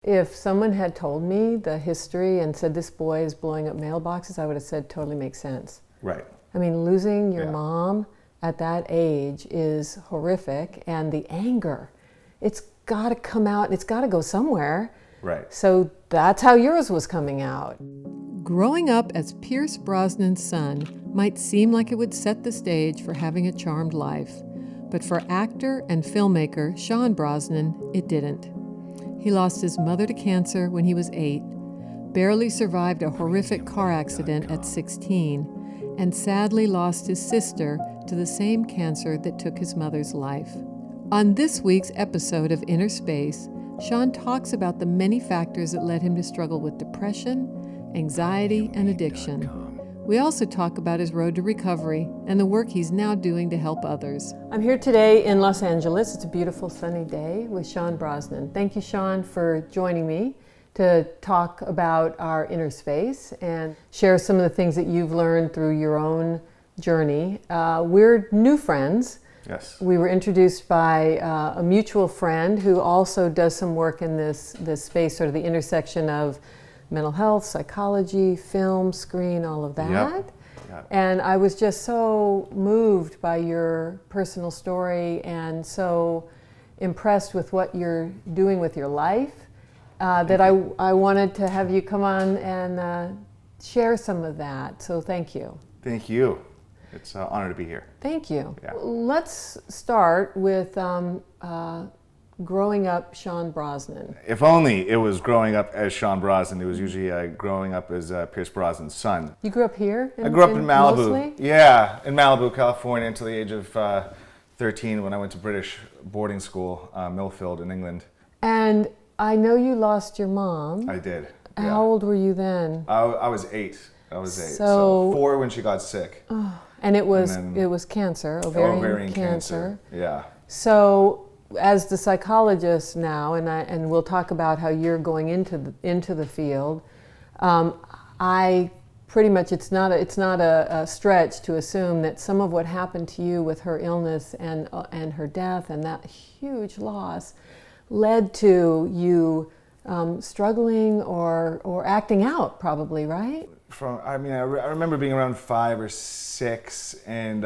If someone had told me the history and said this boy is blowing up mailboxes, I would have said totally makes sense. Right. I mean, losing your mom at that age is horrific, and the anger, it's got to come out and it's got to go somewhere. Right. So that's how yours was coming out. Growing up as Pierce Brosnan's son might seem like it would set the stage for having a charmed life, but for actor and filmmaker Sean Brosnan, it didn't. He lost his mother to cancer when he was 8, barely survived a horrific car accident at 16, and sadly lost his sister to the same cancer that took his mother's life. On this week's episode of Inner Space, Sean talks about the many factors that led him to struggle with depression, anxiety, and addiction. We also talk about his road to recovery and the work he's now doing to help others. I'm here today in Los Angeles. It's a beautiful sunny day with Sean Brosnan. Thank you, Sean, for joining me to talk about our inner space and share some of the things that you've learned through your own journey. We're new friends. Yes. We were introduced by a mutual friend who also does some work in this space, sort of the intersection of mental health, psychology, film, screen, all of that. Yep. And I was just so moved by your personal story and so impressed with what you're doing with your life that I wanted to have you come on and share some of that. So thank you. Thank you. It's an honor to be here. Thank you. Yeah. Let's start with growing up Sean Brosnan. If only it was growing up as Sean Brosnan. It was usually growing up as Pierce Brosnan's son. You grew up here? I grew up in Malibu. Mostly? Yeah, in Malibu, California, until the age of 13 when I went to British boarding school, Millfield in England. And I know you lost your mom. I did. How old were you then? I was 8. So 4 when she got sick. And it was cancer, ovarian cancer. Yeah. So as the psychologist now, and we'll talk about how you're going into the field, I pretty much it's not a stretch to assume that some of what happened to you with her illness and her death and that huge loss led to you struggling or acting out, probably, right? I remember being around 5 or 6, and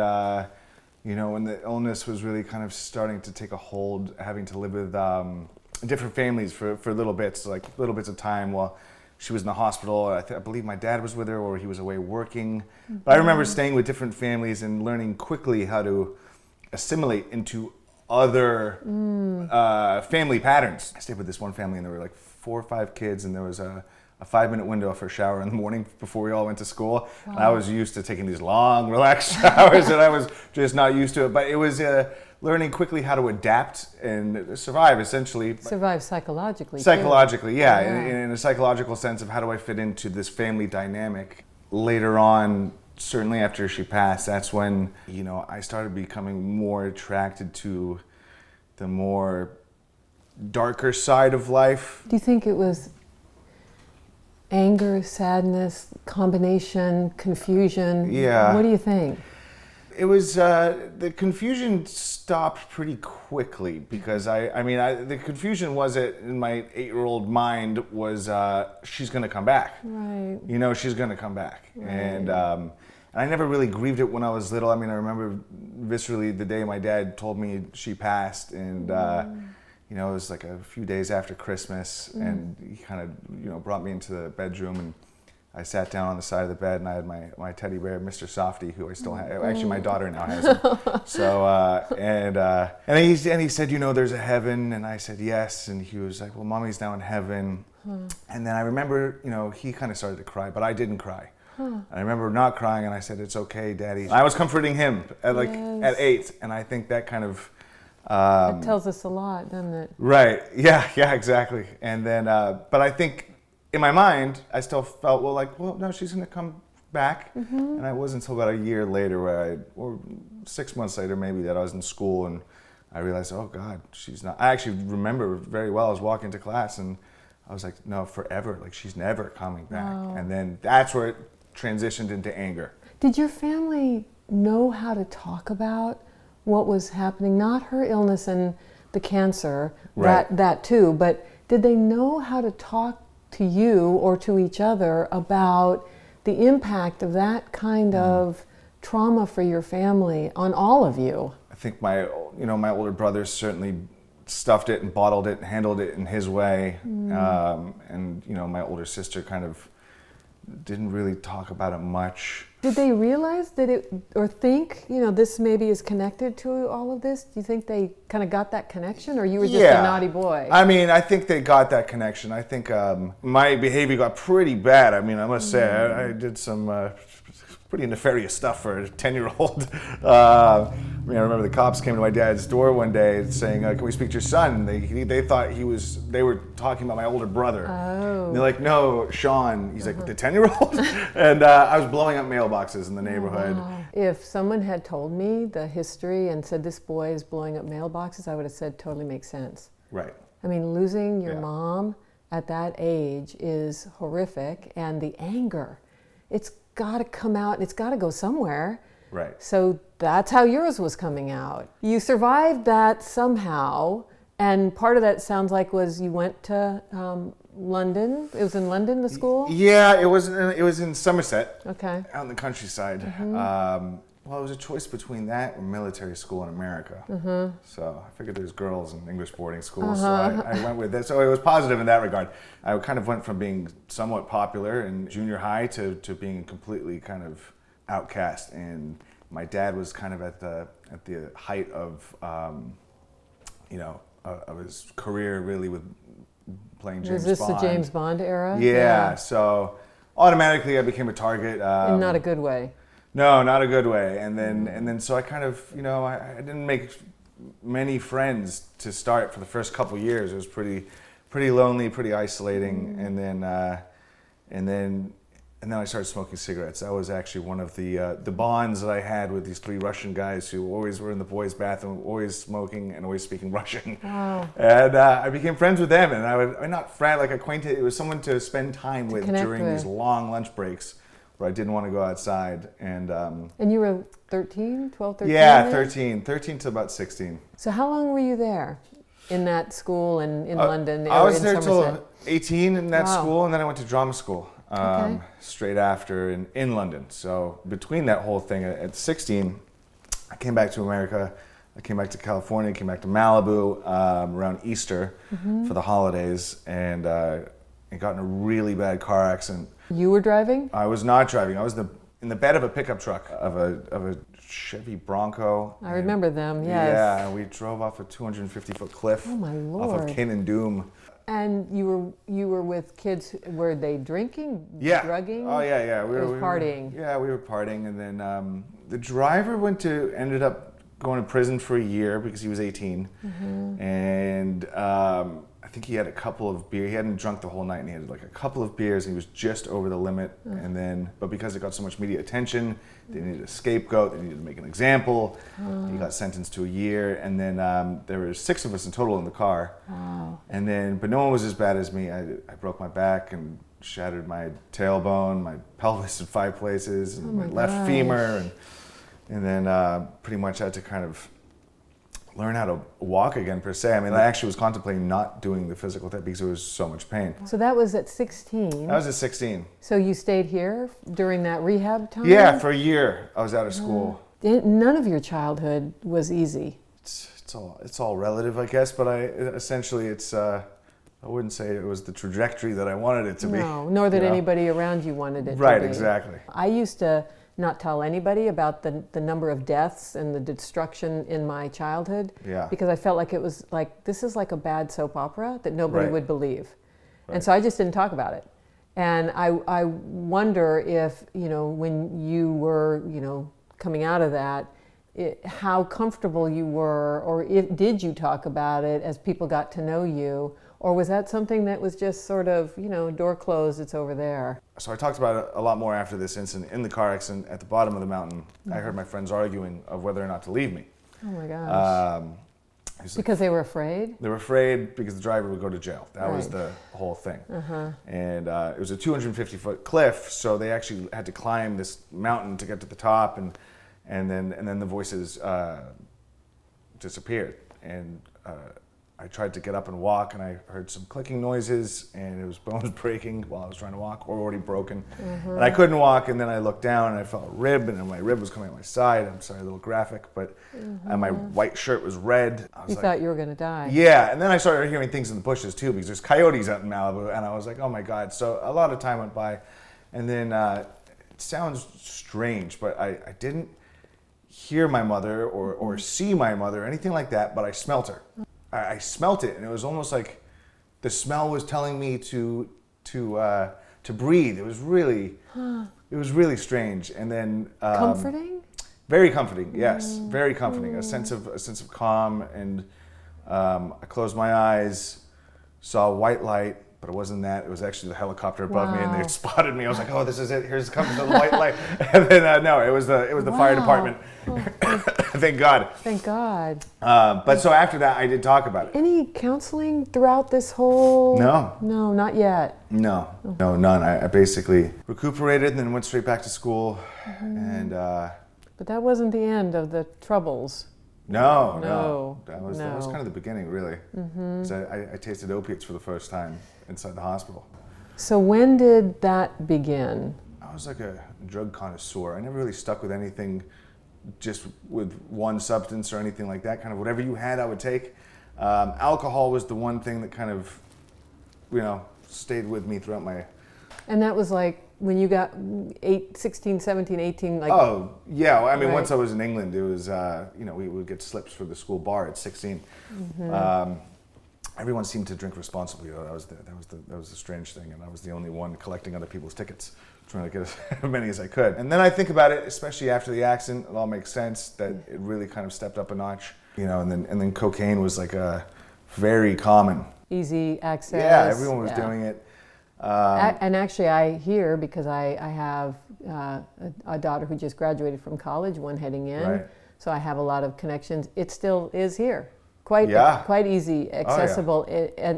when the illness was really kind of starting to take a hold, having to live with different families for little bits of time while she was in the hospital. I believe my dad was with her, or he was away working. Mm-hmm. But I remember staying with different families and learning quickly how to assimilate into other family patterns. I stayed with this one family, and there were like 4 or 5 kids, and there was a 5-minute window for a shower in the morning before we all went to school. Wow. And I was used to taking these long, relaxed showers, and I was just not used to it. But it was learning quickly how to adapt and survive, essentially. Survive psychologically. Psychologically, too. Yeah. In a psychological sense of how do I fit into this family dynamic. Later on, certainly after she passed, that's when, I started becoming more attracted to the more darker side of life. Do you think it was anger, sadness, combination, confusion? Yeah. What do you think? It was, the confusion stopped pretty quickly because the confusion was that in my 8-year-old mind was, she's going to come back. Right. She's going to come back. Right. And I never really grieved it when I was little. I remember viscerally the day my dad told me she passed, and it was like a few days after Christmas, and he kind of, brought me into the bedroom, and I sat down on the side of the bed, and I had my teddy bear, Mr. Softy, who I still have. Actually, my daughter now has him. So, and he said, there's a heaven, and I said yes, and he was like, well, Mommy's now in heaven. And then I remember, he kind of started to cry, but I didn't cry. And I remember not crying, and I said, it's okay, Daddy. I was comforting him at 8, and I think that kind of it tells us a lot, doesn't it? Right. Yeah, exactly. And then, but I think in my mind, I still felt, no, she's going to come back. Mm-hmm. And it wasn't until about a year later or 6 months later maybe, that I was in school and I realized, oh God, she's not. I actually remember very well, I was walking to class and I was like, no, forever. She's never coming back. Wow. And then that's where it transitioned into anger. Did your family know how to talk about what was happening? Not her illness and the cancer, right. that too, but Did they know how to talk to you or to each other about the impact of that kind of trauma for your family on all of you? I think my older brother certainly stuffed it and bottled it and handled it in his way. And my older sister kind of didn't really talk about it much. Did they realize that or think, this maybe is connected to all of this? Do you think they kind of got that connection, or you were just a naughty boy? I mean, I think they got that connection. I think my behavior got pretty bad. I mean, I must say, I did some pretty nefarious stuff for a 10-year-old. I remember the cops came to my dad's door one day saying, can we speak to your son? They thought they were talking about my older brother. Oh. And they're like, no, Sean. He's like, the 10-year-old? And I was blowing up mailboxes in the neighborhood. Wow. If someone had told me the history and said this boy is blowing up mailboxes, I would have said totally makes sense. Right. I mean, losing your mom at that age is horrific, and the anger, it's got to come out, it's got to go somewhere. Right. So that's how yours was coming out. You survived that somehow, and part of that sounds like was you went to London. It was in London, the school? Yeah, it was in Somerset. Okay. Out in the countryside. Well, it was a choice between that or military school in America. So I figured there's girls in English boarding schools, so I went with it. So it was positive in that regard. I kind of went from being somewhat popular in junior high to being completely kind of outcast. And my dad was kind of at the height of of his career, really, with playing James Bond. Was this the James Bond era? Yeah. So automatically I became a target. In not a good way. No, not a good way. And then so I kind of, I didn't make many friends to start for the first couple years. It was pretty lonely, pretty isolating. And then I started smoking cigarettes. That was actually one of the bonds that I had with these 3 Russian guys who always were in the boys' bathroom, always smoking and always speaking Russian. Wow. And I became friends with them, and acquainted. It was someone to spend time with during these long lunch breaks, where I didn't want to go outside. And you were 13, 12, 13? Yeah, 13 to about 16. So how long were you there in that school and in London? I was there Somerset? till 18 in that school, and then I went to drama school straight after in London. So between that whole thing, at 16, I came back to America. I came back to California, came back to Malibu around Easter for the holidays, and got in a really bad car accident. You were driving? I was not driving. I was in the bed of a pickup truck of a Chevy Bronco. I remember them, yes. Yeah, we drove off a 250-foot cliff. Oh my Lord. Off of Kin and Doom. And you were with kids. Were they drinking? Yeah. Drugging? Oh yeah. We were partying. We were partying, and then the driver ended up going to prison for a year because he was 18, and I think he had a couple of beers. He hadn't drunk the whole night, and he had like a couple of beers, and he was just over the limit. But because it got so much media attention, they needed a scapegoat. They needed to make an example. He got sentenced to a year, and then there were 6 of us in total in the car. Wow. But no one was as bad as me. I broke my back and shattered my tailbone, my pelvis in 5 places, and my left femur, and then pretty much had to kind of learn how to walk again, per se. I mean, I actually was contemplating not doing the physical therapy because there was so much pain. So that was at 16? That was at 16. So you stayed here during that rehab time? Yeah, for a year I was out of school. None of your childhood was easy. It's all relative, I guess, but I wouldn't say it was the trajectory that I wanted it to be. No, nor that anybody around you wanted it to be. Right, exactly. I used to not tell anybody about the number of deaths and the destruction in my childhood, because I felt like it was like, this is like a bad soap opera that nobody would believe. And so I just didn't talk about it. And I wonder if, when you were, coming out of that, how comfortable you were, or did you talk about it as people got to know you? Or was that something that was just sort of, door closed, it's over there? So I talked about it a lot more after this incident. In the car accident at the bottom of the mountain, I heard my friends arguing of whether or not to leave me. Oh my gosh. Because they were afraid? They were afraid because the driver would go to jail. That was the whole thing. And it was a 250-foot cliff, so they actually had to climb this mountain to get to the top, and then the voices disappeared. And I tried to get up and walk, and I heard some clicking noises, and it was bones breaking while I was trying to walk, or already broken. And I couldn't walk, and then I looked down, and I felt a rib, and my rib was coming out my side. I'm sorry, a little graphic, but and my white shirt was red. I was You thought you were going to die. Yeah, and then I started hearing things in the bushes, too, because there's coyotes out in Malibu, and I was like, oh my God. So a lot of time went by, and then it sounds strange, but I didn't hear my mother or see my mother or anything like that, but I smelt her. I smelt it, and it was almost like the smell was telling me to breathe. It was really strange. And then Comforting? Very comforting. Yes, very comforting. A sense of calm. And I closed my eyes, saw a white light, but it wasn't that. It was actually the helicopter above me, and they spotted me. I was like, "Oh, this is it. Here's coming the white light." And then no, it was the fire department. Thank God. Thank God. But so after that, I did talk about it. Any counseling throughout this whole? No. No, not yet. No, none. I basically recuperated and then went straight back to school. And But that wasn't the end of the troubles. No. That was kind of the beginning, really. Because I tasted opiates for the first time inside the hospital. So when did that begin? I was like a drug connoisseur. I never really stuck with anything, just with one substance or anything like that. Kind of whatever you had, I would take. Alcohol was the one thing that kind of, stayed with me throughout my... And that was like when you got 16, 17, 18, like... Oh, yeah. I mean, Right. once I was in England, it was, we would get slips for the school bar at 16. Everyone seemed to drink responsibly, though. That was the strange thing, and I was the only one collecting other people's tickets, trying to get as many as I could. And then I think about it, especially after the accident, it all makes sense that it really kind of stepped up a notch, and then cocaine was like a very common. Easy access. Yeah, everyone was doing it. And actually, I hear, because I have a daughter who just graduated from college, one heading in, Right. so I have a lot of connections. It still is here. Quite easy, accessible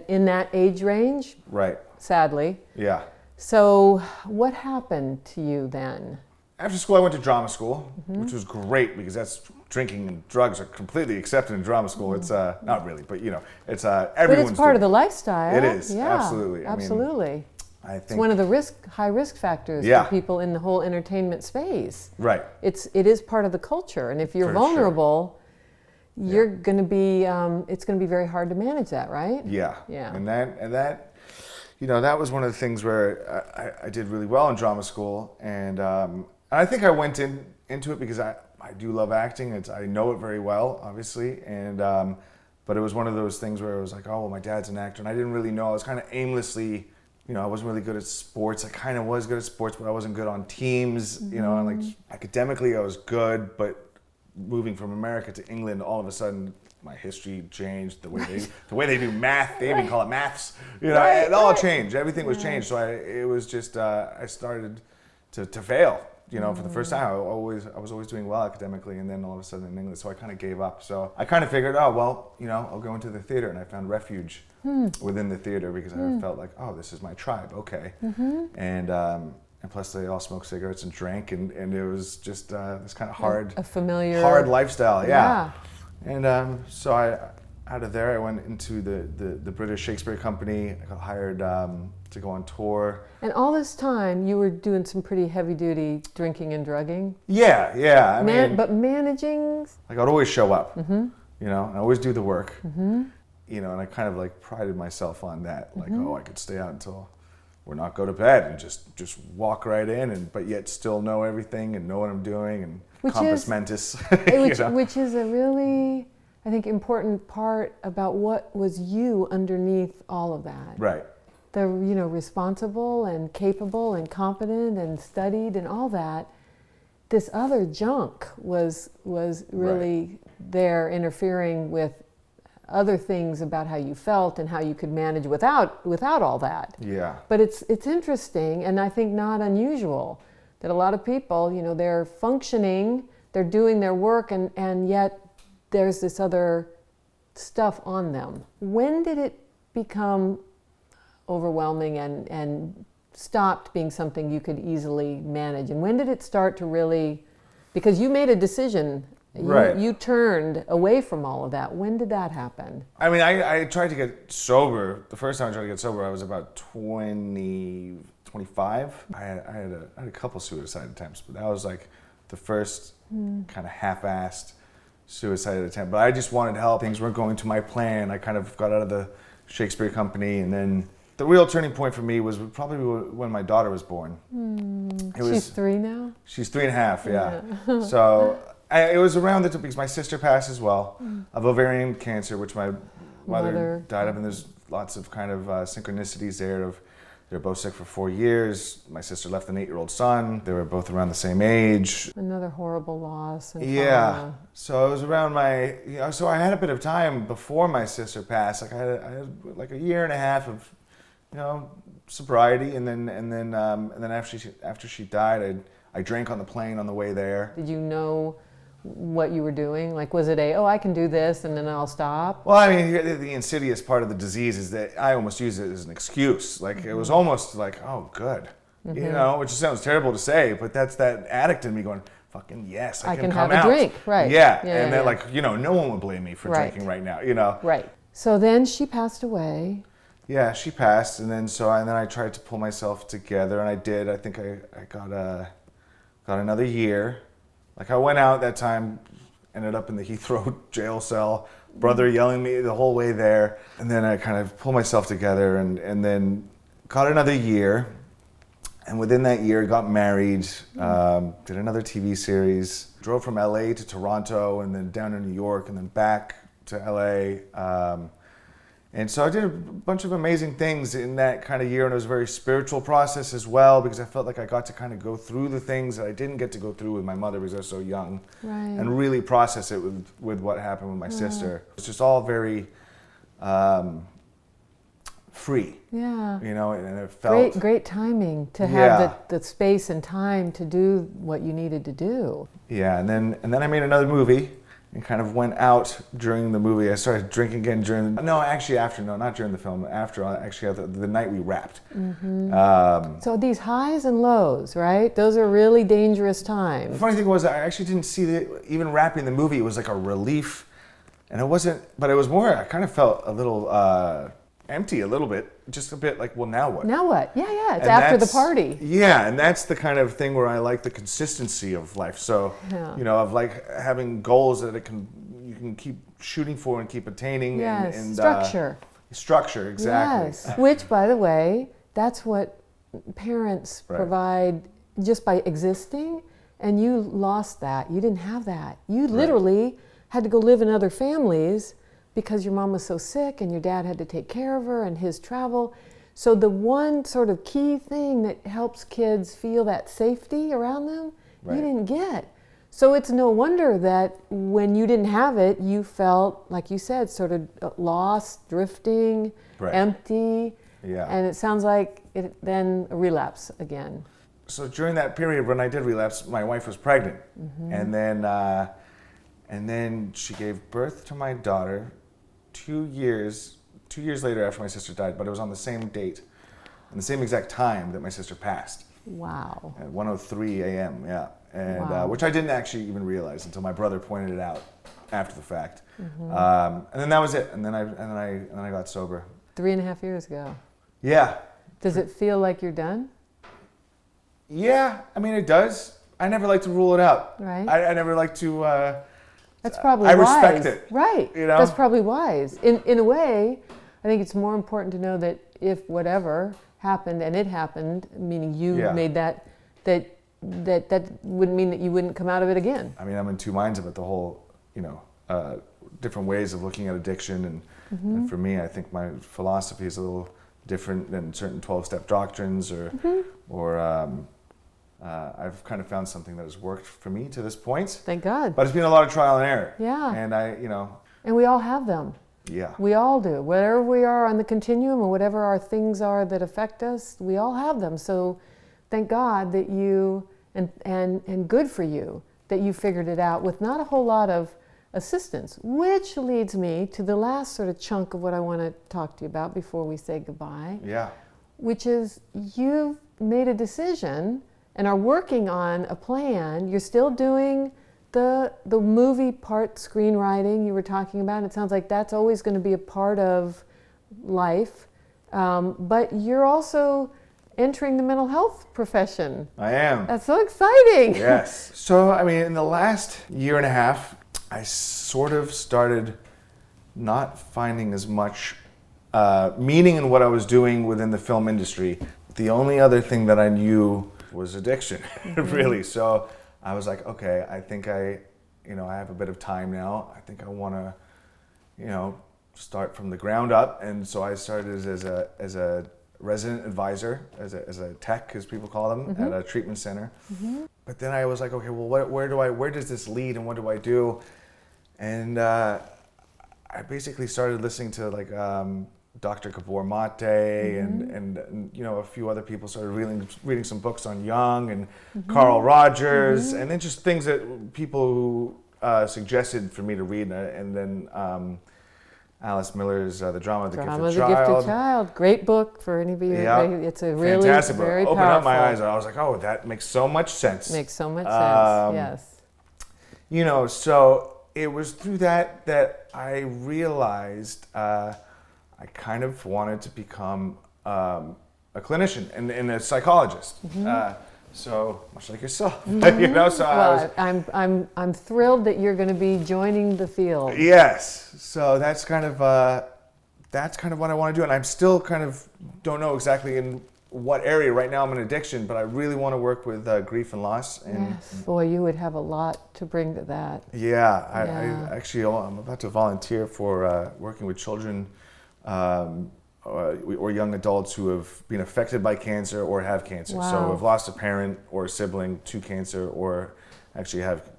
in that age range, Right. sadly. Yeah. So what happened to you then? After school, I went to drama school, which was great because drinking and drugs are completely accepted in drama school. It's not really, but it's everyone's. But it's part of the lifestyle. It is, Yeah, absolutely. Absolutely. I think It's one of the high risk factors Yeah. for people in the whole entertainment space. Right. It is part of the culture, and if you're For vulnerable, you're going to be. It's going to be very hard to manage that, right? Yeah. Yeah. And that, that was one of the things where I did really well in drama school, and I think I went into it because I do love acting. I know it very well, obviously, and but it was one of those things where it was like, oh, well, my dad's an actor, and I didn't really know. I was kind of aimlessly, I wasn't really good at sports. I kind of was good at sports, but I wasn't good on teams. And like academically, I was good, but moving from America to England, all of a sudden, my history changed. The way they do math, they even call it maths. It all changed. Everything was changed. So it was just I started to fail. For the first time, I was always doing well academically, and then all of a sudden in England, so I kind of gave up. So I kind of figured, oh well, I'll go into the theater, and I found refuge within the theater because I felt like, oh, this is my tribe, okay, and plus they all smoked cigarettes and drank, and it was just this kind of hard lifestyle, yeah. And so out of there, I went into the British Shakespeare Company. I got hired to go on tour. And all this time, you were doing some pretty heavy-duty drinking and drugging. Yeah. I mean, but managing. Like I'd always show up, and I always do the work, and I kind of like prided myself on that. Like, oh, I could stay out until or not go to bed and just walk right in, but yet still know everything and know what I'm doing and compass mentis. Which is a really, I think, important part about what was you underneath all of that. Right. The responsible and capable and competent and studied and all that. This other junk was really there interfering with other things about how you felt and how you could manage without all that. Yeah. But it's interesting, and I think not unusual, that a lot of people, they're functioning, they're doing their work, and yet there's this other stuff on them. When did it become overwhelming and stopped being something you could easily manage? And when did it start to really, because you made a decision Right. You turned away from all of that. When did that happen? I mean, I tried to get sober. The first time I tried to get sober, I was about 20, 25. I had a couple suicide attempts, but that was like the first kind of half-assed suicide attempt. But I just wanted help. Things weren't going to my plan. I kind of got out of the Shakespeare company, and then the real turning point for me was probably when my daughter was born. She's 3 now? She's 3.5, yeah. So it was around the time, because my sister passed as well of ovarian cancer, which my mother died of, and there's lots of kind of synchronicities there of they were both sick for 4 years. My sister left an 8-year-old son. They were both around the same age. Another horrible loss. And yeah. trauma. So it was around so I had a bit of time before my sister passed. Like I had like a year and a half of, sobriety, and then after she died, I drank on the plane on the way there. Did you know what you were doing? Like, was it I can do this and then I'll stop? Well, I mean, the insidious part of the disease is that I almost use it as an excuse. Like, it was almost like, oh, good. Which sounds terrible to say, but that's that addict in me going, fucking yes, I can come have out. a drink, right. Yeah, and then no one would blame me for Right. drinking right now, Right. So then she passed away. Yeah, she passed, and then I tried to pull myself together, and I did. I think I got another year. Like, I went out that time, ended up in the Heathrow jail cell, brother yelling at me the whole way there. And then I kind of pulled myself together and then got another year. And within that year, got married, did another TV series, drove from LA to Toronto, and then down to New York, and then back to LA. And so I did a bunch of amazing things in that kind of year, and it was a very spiritual process as well, because I felt like I got to kind of go through the things that I didn't get to go through with my mother because I was so young, and really process it with what happened with my sister. It's just all very free. Yeah. And it felt great timing to have the space and time to do what you needed to do. Yeah, and then I made another movie. And kind of went out during the movie. I started drinking again not during the film, after the night we wrapped. So these highs and lows, right? Those are really dangerous times. The funny thing was, I actually didn't see even wrapping the movie, it was like a relief. And it wasn't, but it was more, I kind of felt a little empty a little bit, just a bit like, well, now what? Now what? Yeah, it's after the party. Yeah, and that's the kind of thing where I like the consistency of life. So, of like having goals that you can keep shooting for and keep attaining. Yes, and structure. Structure, exactly. Yes, which, by the way, that's what parents provide just by existing, and you lost that. You didn't have that. You literally had to go live in other families because your mom was so sick and your dad had to take care of her and his travel. So the one sort of key thing that helps kids feel that safety around them, you didn't get. So it's no wonder that when you didn't have it, you felt, like you said, sort of lost, drifting, empty. Yeah. And it sounds like then a relapse again. So during that period when I did relapse, my wife was pregnant. And then she gave birth to my daughter 2 years later after my sister died, but it was on the same date and the same exact time that my sister passed. Wow. At 1:03 a.m., yeah. And which I didn't actually even realize until my brother pointed it out after the fact. And then that was it. And then I got sober. 3.5 years ago. Yeah. Does it feel like you're done? Yeah, I mean, it does. I never like to rule it out. Right. I never like to... That's probably wise. I respect it. Right. That's probably wise. In a way, I think it's more important to know that if whatever happened, and it happened, meaning you made that wouldn't mean that you wouldn't come out of it again. I mean, I'm in two minds of it, the whole, different ways of looking at addiction. And for me, I think my philosophy is a little different than certain 12-step doctrines or I've kind of found something that has worked for me to this point. Thank God. But it's been a lot of trial and error. Yeah. And And we all have them. Yeah. We all do. Wherever we are on the continuum or whatever our things are that affect us, we all have them. So thank God that you, and good for you, that you figured it out with not a whole lot of assistance, which leads me to the last sort of chunk of what I want to talk to you about before we say goodbye. Yeah. Which is you've made a decision and are working on a plan. You're still doing the movie part screenwriting you were talking about, it sounds like that's always going to be a part of life, but you're also entering the mental health profession. I am. That's so exciting. Yes. So, I mean, in the last year and a half, I sort of started not finding as much meaning in what I was doing within the film industry. The only other thing that I knew was addiction, really. So I was like, okay, I think I have a bit of time now. I think I want to, start from the ground up. And so I started as a resident advisor, as a tech, as people call them, at a treatment center. But then I was like, okay, well, where does this lead, and what do I do? And I basically started listening to like Dr. Gabor Mate and a few other people. Started reading some books on Jung and Carl Rogers, and then just things that people who suggested for me to read, and then Alice Miller's The Drama of the Gifted Child. Great book for any of you. Yeah. It's a really fantastic very book. powerful. Opened up my eyes. I was like, oh, that makes so much sense. Makes so much sense. Yes. So it was through that I realized I kind of wanted to become a clinician and a psychologist. So much like yourself, So I'm thrilled that you're going to be joining the field. Yes. So that's kind of what I want to do, and I'm still kind of don't know exactly in what area. Right now I'm in addiction, but I really want to work with grief and loss. And yes. Boy, you would have a lot to bring to that. Yeah. I'm about to volunteer for working with children or young adults who have been affected by cancer or have cancer. Wow. So have lost a parent or a sibling to cancer, or actually have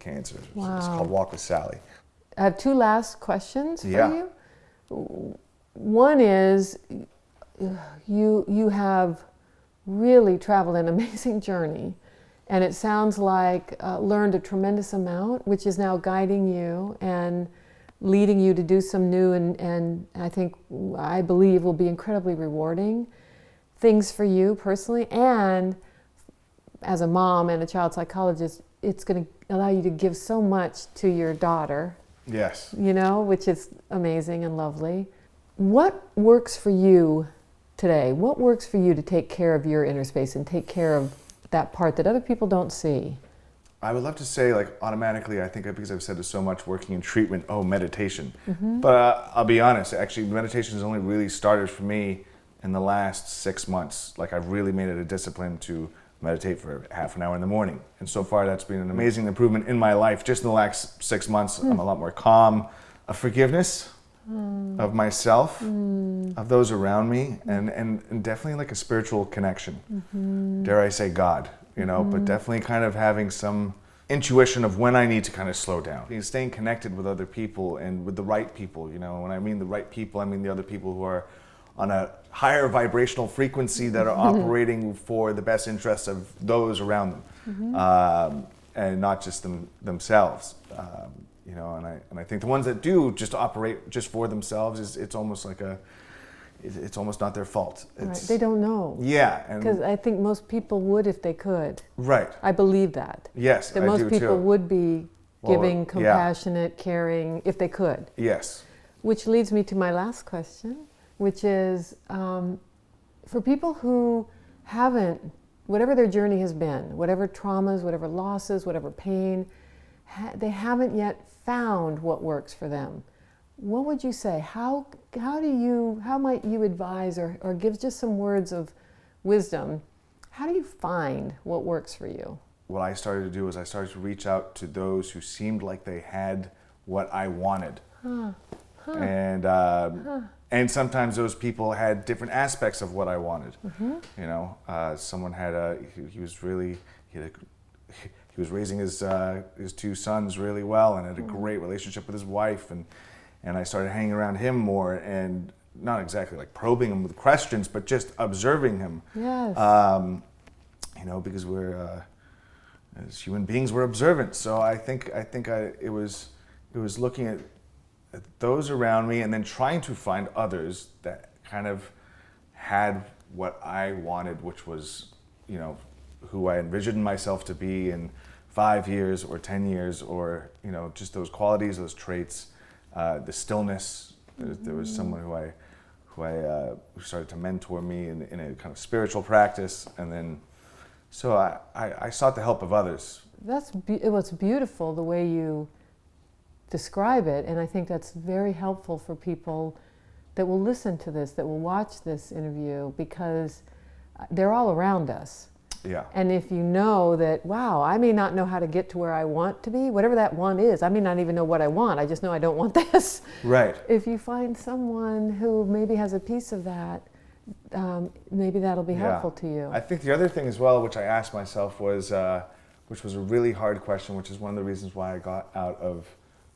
cancer. Wow. It's called Walk with Sally. I have two last questions for Yeah. you. One is, you have really traveled an amazing journey, and it sounds like learned a tremendous amount, which is now guiding you and leading you to do some new and I believe will be incredibly rewarding things for you personally, and as a mom and a child psychologist, it's going to allow you to give so much to your daughter. Yes. Which is amazing and lovely. What works for you today? What works for you to take care of your inner space and take care of that part that other people don't see? I would love to say, like, automatically, I think because I've said it so much working in treatment, meditation. But I'll be honest, actually, meditation has only really started for me in the last 6 months. Like, I've really made it a discipline to meditate for half an hour in the morning. And so far, that's been an amazing improvement in my life. Just in the last 6 months, I'm a lot more calm, a forgiveness of myself, of those around me, and definitely like a spiritual connection. Dare I say God. But definitely kind of having some intuition of when I need to kind of slow down. Staying connected with other people and with the right people. When I mean the right people, I mean the other people who are on a higher vibrational frequency that are operating for the best interests of those around them, and not just themselves. And I think the ones that do just operate just for themselves it's almost like it's almost not their fault. Right. They don't know. Yeah. Because I think most people would if they could. Right. I believe that. Yes, that I most do people too. would be giving, compassionate, caring, if they could. Yes. Which leads me to my last question, which is, for people who haven't, whatever their journey has been, whatever traumas, whatever losses, whatever pain, they haven't yet found what works for them. What would you say? How might you advise or give just some words of wisdom? How do you find what works for you? What I started to do is I started to reach out to those who seemed like they had what I wanted. And sometimes those people had different aspects of what I wanted. Someone had he was raising his two sons really well and had a great relationship with his wife, and I started hanging around him more, and not exactly like probing him with questions, but just observing him. Yes. Because we're as human beings, we're observant. So I think it was looking at those around me, and then trying to find others that kind of had what I wanted, which was who I envisioned myself to be, and 5 years or 10 years, or just those qualities, those traits, the stillness. There was someone who started to mentor me in a kind of spiritual practice, and then so I sought the help of others. It was beautiful the way you describe it, and I think that's very helpful for people that will listen to this, that will watch this interview, because they're all around us. Yeah. And if you know that, wow, I may not know how to get to where I want to be, whatever that one is, I may not even know what I want, I just know I don't want this. Right. If you find someone who maybe has a piece of that, maybe that'll be helpful to you. I think the other thing as well, which I asked myself was, which was a really hard question, which is one of the reasons why I got out of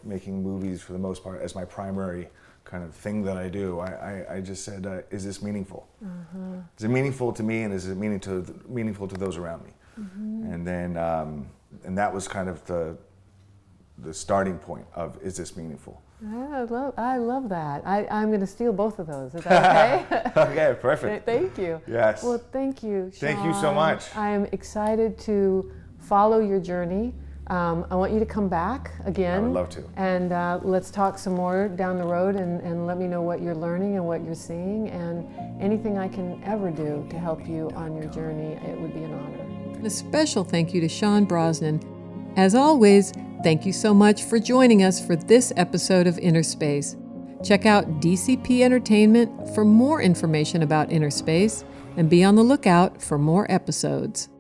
making movies for the most part as my primary kind of thing that I do. I just said, is this meaningful? Is it meaningful to me, and is it meaningful to those around me? And then, and that was kind of the starting point of, is this meaningful? I love that. I'm going to steal both of those. Is that okay? Okay, perfect. Thank you. Yes. Well, thank you, Sean. Thank you so much. I'm excited to follow your journey. I want you to come back again. I would love to. And let's talk some more down the road, and let me know what you're learning and what you're seeing, and anything I can ever do to help you on your journey, it would be an honor. And a special thank you to Sean Brosnan. As always, thank you so much for joining us for this episode of Inner Space. Check out DCP Entertainment for more information about Inner Space, and be on the lookout for more episodes.